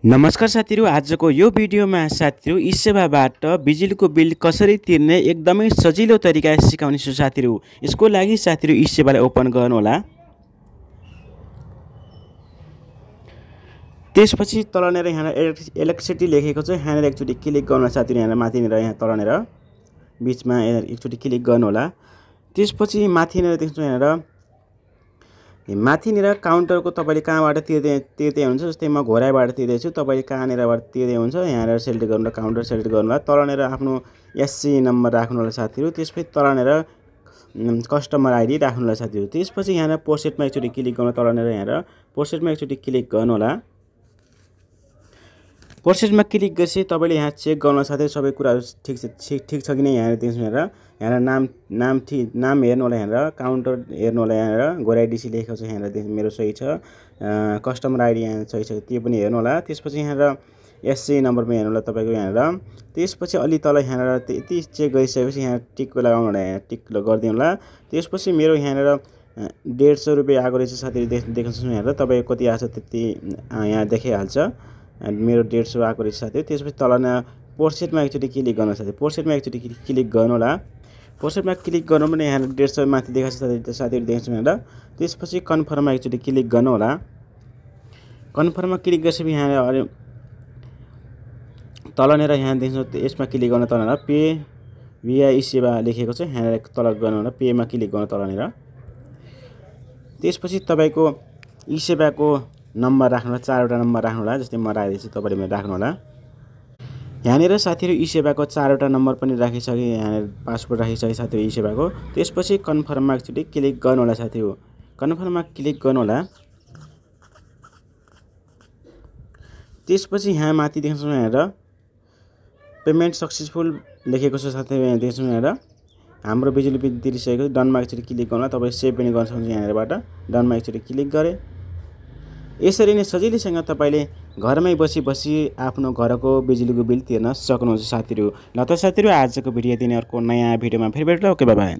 नमस्कार साथीहरु, आजको यो भिडियोमा साथीहरु ई-सेवाबाट बिजुलीको बिल कसरी तिर्ने एकदमै सजिलो तरिका सिकाउने छु साथीहरु। यसको लागि साथीहरु ई-सेवालाई ओपन गर्नु होला। त्यसपछि तलनेर यहाँ इलेक्ट्रिसिटी लेखेको छ, यहाँनेर एकचोटी क्लिक गर्नु होला साथीहरु। यहाँ माथिनेर यहाँ तलनेर बीचमा एकचोटी क्लिक गर्नु होला। त्यसपछि माथिनेर देख्छु यहाँ माथिनेर काउन्टरको तपाईले कहाँबाट तिर्दै हुन्छ, जस्तै म घोराइबाट तिर्दै छु, तपाईले कहाँनेरबाट तिर्दै हुन्छ यहाँनेर सेलेक्ट गर्नु होला, काउन्टर सेलेक्ट गर्नु होला। तलनेर आफ्नो एससी नम्बर राख्नु होला साथीहरु। त्यसपछि तलनेर कस्टमर आइडी राख्नु होला साथीहरु। त्यसपछि यहाँ पोस्टेडमा एकचोटी क्लिक गर्नु, तलनेर यहाँ पोस्टेडमा एकचोटी क्लिक गर्नु होला। पोस्टेडमा क्लिक गरेपछि तपाईले यहाँ चेक गर्नु साथै सबै कुराहरु ठीक छ कि नै। यहाँ देख्नु यहाँ नाम हेर्नु होला, यहाँ काउन्टर हेर्नु होला, यहाँ घोराइडीसी लेखेको छ, यहाँ मेरो सही छ। कस्टमर आइडी यहाँ सही छ, त्यो पनि हेर्नु होला। त्यसपछि यहाँ एससी नम्बरमा हेर्नु होला तपाईको यहाँ। त्यसपछि अलि तल यहाँ यति चेक गरिसकेपछि यहाँ टिक लगाउनु होला, यहाँ टिक गर्दिनु होला। त्यसपछि मेरो यहाँ 150 रुपैयाँ आएको रहेछ साथीहरु, देख्न सक्नुहुन्छ यहाँ तपाईको कति आछ त्यति यहाँ देखिहाल्छ। मेरो 150 आएको रहेछ साथीहरु। त्यसपछि तलमा पोस्टेडमा एकचोटी क्लिक गर्नु साथीहरु। पोस्टेडमा एकचोटी क्लिक गर्नु होला। पोस्टेडमा क्लिक गर्नु भने यहाँ 150 माथि देखाउँछ साथीहरु, देख्नुहुन्छ यहाँ। त्यसपछि कन्फर्ममा एकचोटी क्लिक गर्नु होला। कन्फर्ममा क्लिक गरेपछि यहाँ तलनेर यहाँ देख्नुहुन्छ, यसमा क्लिक गर्न तलनेर पे भिया ई-सेवा लेखेको छ, यहाँ तल गर्नु होला, पेमा क्लिक गर्नु तलनेर। त्यसपछि तपाईको ई-सेवाको नम्बर राख्नु होला, 4 वटा नम्बर राख्नु होला। जस्तै म राख्दैछु, तपाईले पनि राख्नु होला। यहाँनेर साथीहरु ई-सेवाको 4 वटा नम्बर पनि राखिसके, यहाँ पासवर्ड राखिसके साथीहरु ई-सेवाको। त्यसपछि कन्फर्ममा एकचोटी क्लिक गर्नु होला साथीहरु। कन्फर्ममा क्लिक गर्नु होला। त्यसपछि यहाँ माथि देख्नुहुन्छ यहाँ पेमेन्ट सक्सेसफुल लेखेको छ साथीहरु, यहाँ देख्नुहुन्छ यहाँ हाम्रो बिजुली बिल तिरिसकेको। डनमा एकचोटी क्लिक गर्नु होला, तपाईले सेभ पनि गर्न सक्नुहुन्छ यहाँबाट। डनमा एकचोटी क्लिक गरे। यसरी नै सजिलैसँग तपाईले घरमै बसी आफ्नो घरको बिजुलीको बिल तिर्न सक्नुहुन्छ साथीहरु। ल त साथीहरु, आजको भिडियो दिने अर्को नयाँ भिडियोमा फेरि भेट्ला। Okay, bye bye.